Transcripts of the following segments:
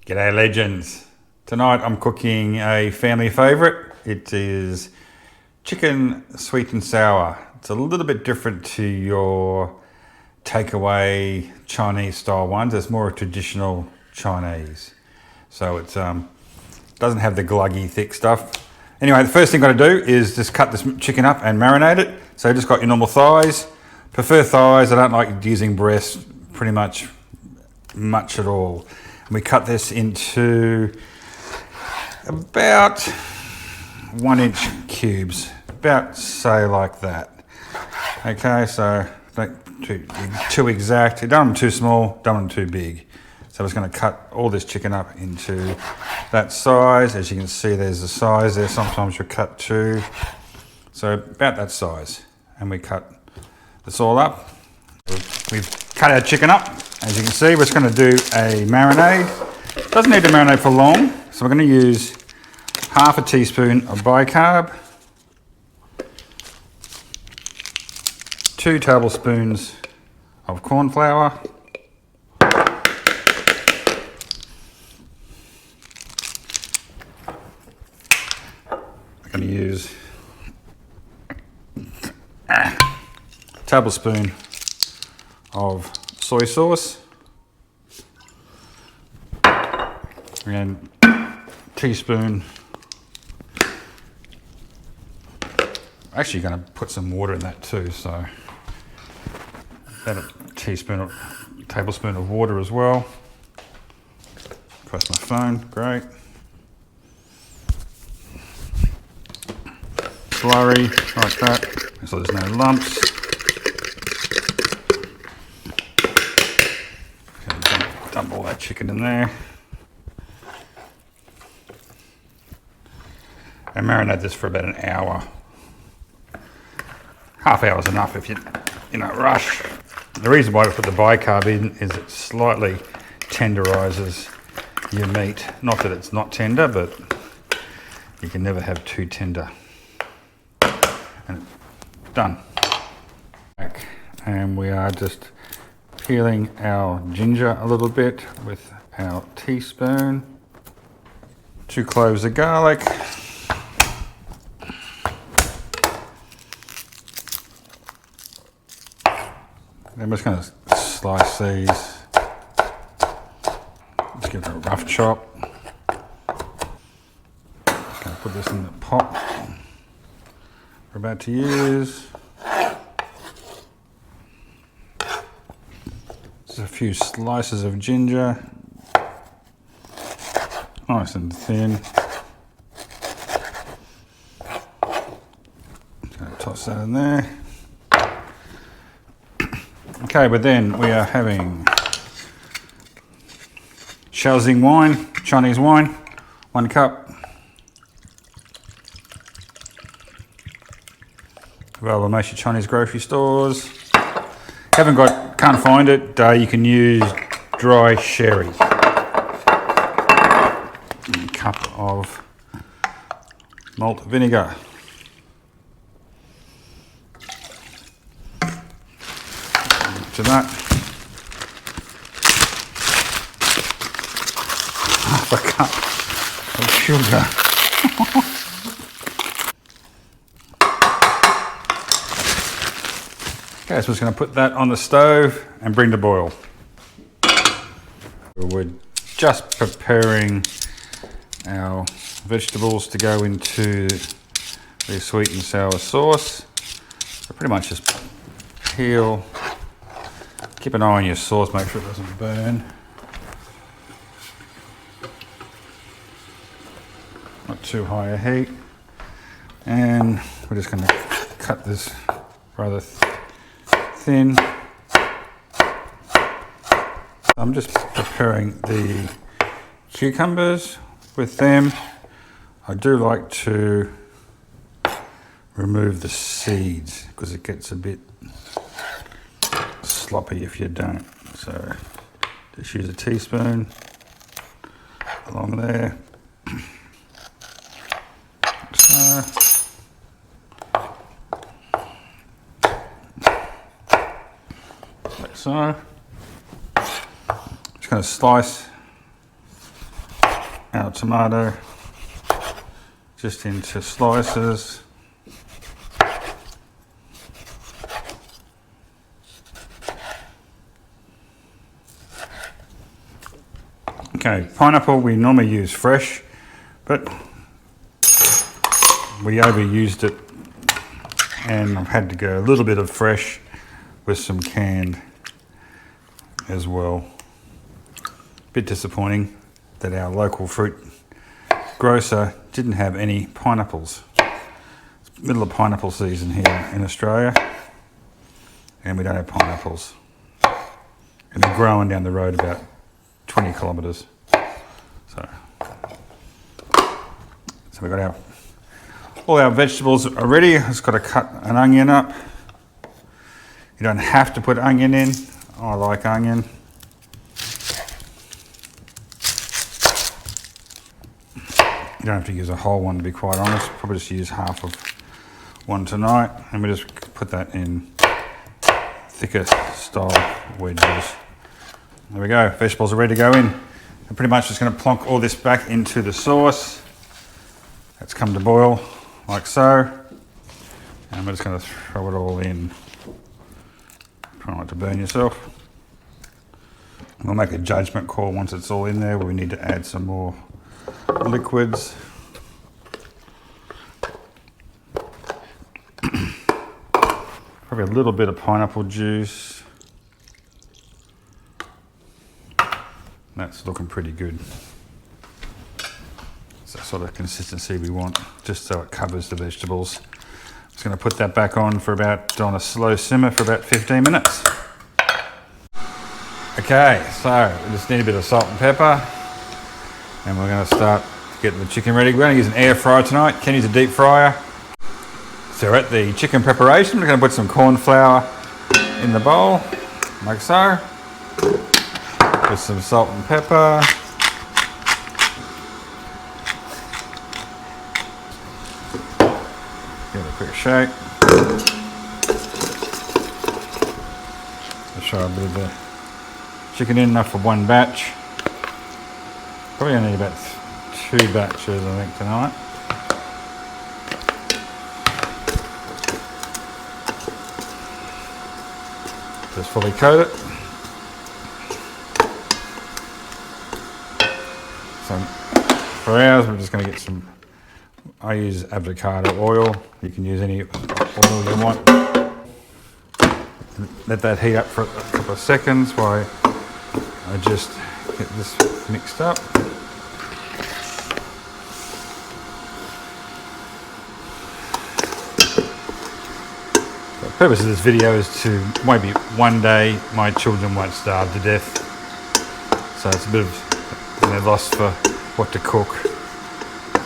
G'day legends. Tonight I'm cooking a family favourite. It is chicken sweet and sour. It's a little bit different to your takeaway Chinese style ones. It's more traditional Chinese. So it doesn't have the gluggy thick stuff. Anyway, the first thing I've got to do is just cut this chicken up and marinate it. So just got your normal thighs. Prefer thighs. I don't like using breast pretty much at all. We cut this into about 1 inch cubes, about say like that. Okay, so don't too exact. You don't want them too small, don't want them too big. So I'm just going to cut all this chicken up into that size. As you can see, there's a size there. Sometimes you cut two. So about that size. And we cut this all up. We've cut our chicken up. As you can see, we're just going to do a marinade. Doesn't need to marinate for long. So we're going to use half a teaspoon of bicarb, 2 tablespoons of corn flour, I'm going to use a tablespoon of soy sauce and teaspoon. Actually going to put some water in that too, so about a tablespoon of water as well. Press my phone, great. Slurry like that, so there's no lumps. Okay, dump all that chicken in there. And marinate this for about an hour. Half hour is enough if you rush. The reason why I put the bicarb in is it slightly tenderizes your meat. Not that it's not tender, but you can never have too tender. And done. And we are just peeling our ginger a little bit with our teaspoon. 2 cloves of garlic. I'm just going to slice these. Let's give it a rough chop. Just going to put this in the pot we're about to use. Just a few slices of ginger, nice and thin. Just going to toss that in there. Okay, but then we are having Shaoxing wine, Chinese wine, 1 cup. Available in most of your Chinese grocery stores. Can't find it, you can use dry sherry. A cup of malt vinegar. To that, half a cup of sugar. Okay, so we're just going to put that on the stove and bring to boil. We're just preparing our vegetables to go into the sweet and sour sauce. So pretty much just peel. Keep an eye on your sauce, make sure it doesn't burn. Not too high a heat. And we're just going to cut this rather thin. I'm just preparing the cucumbers with them. I do like to remove the seeds because it gets a bit sloppy if you don't. So just use a teaspoon along there. So like so. Just going to slice our tomato just into slices. Okay, pineapple we normally use fresh, but we overused it and I've had to go a little bit of fresh with some canned as well. Bit disappointing that our local fruit grocer didn't have any pineapples. It's middle of pineapple season here in Australia and we don't have pineapples. And they're growing down the road about 20 kilometres. So we've got all our vegetables are ready. Just got to cut an onion up. You don't have to put onion in. I like onion. You don't have to use a whole one, to be quite honest. Probably just use half of one tonight. And we just put that in thicker style wedges. There we go, vegetables are ready to go in. I'm pretty much just going to plonk all this back into the sauce. It's come to boil like so. And we're just going to throw it all in. Try not to burn yourself. We'll make a judgment call once it's all in there where we need to add some more liquids. Probably a little bit of pineapple juice. That's looking pretty good. It's that sort of consistency we want, just so it covers the vegetables. I'm just going to put that back on on a slow simmer for about 15 minutes. Okay, so we just need a bit of salt and pepper, and we're going to start getting the chicken ready. We're going to use an air fryer tonight. Can use a deep fryer. So we're at the chicken preparation. We're going to put some corn flour in the bowl, like so. With some salt and pepper. Give it a quick shake. I'll show a bit of the chicken in, enough for one batch. Probably only need about 2 batches, I think, tonight. Just fully coat it. So for ours, we're just going to get some, I use avocado oil. You can use any oil you want. Let that heat up for a couple of seconds while I just get this mixed up. The purpose of this video is to, maybe one day my children won't starve to death. So it's a bit of, they're lost for what to cook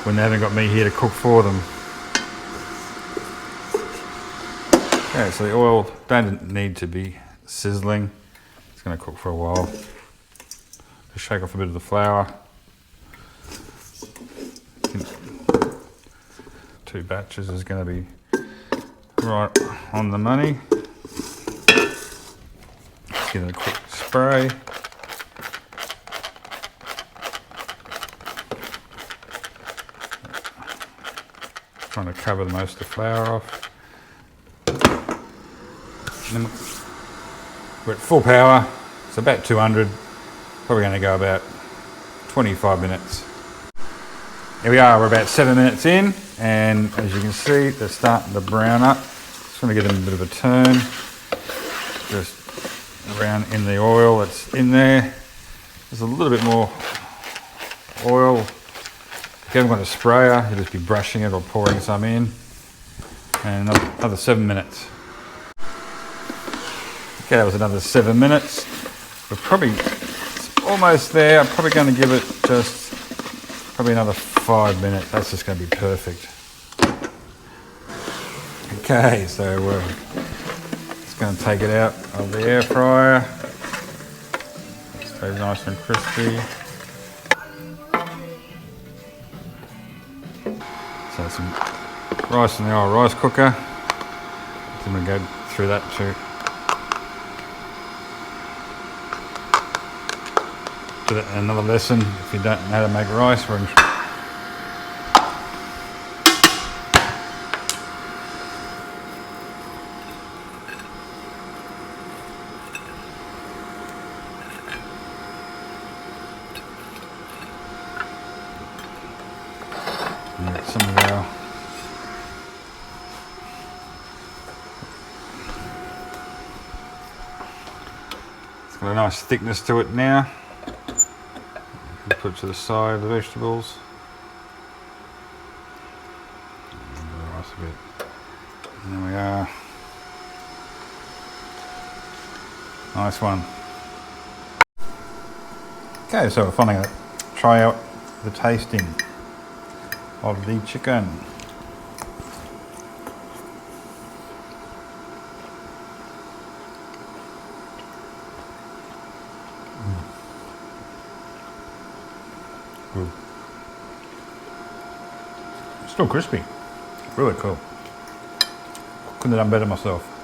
when they haven't got me here to cook for them. Okay, so the oil don't need to be sizzling. It's going to cook for a while. Just shake off a bit of the flour. 2 batches is going to be right on the money. Give it a quick spray. Trying to cover most of the flour off. And then we're at full power, it's about 200. Probably going to go about 25 minutes. Here we are, we're about 7 minutes in, and as you can see, they're starting to brown up. Just want to give them a bit of a turn. Just around in the oil that's in there. There's a little bit more oil. If you haven't got a sprayer, you'll just be brushing it or pouring some in. And another 7 minutes. Okay, that was another 7 minutes. We're probably almost there. I'm probably going to give it just probably another 5 minutes. That's just going to be perfect. Okay, so we're just going to take it out of the air fryer. Stay nice and crispy. So some rice in the old rice cooker. I'm going to go through that too. Another lesson if you don't know how to make rice. Get some of our it's got a nice thickness to it now. Put it to the side of the vegetables. And the rice a bit. And there we are. Nice one. Okay, so we're finally going to try out the tasting of the chicken. Good. Still crispy. Really cool. Couldn't have done better myself.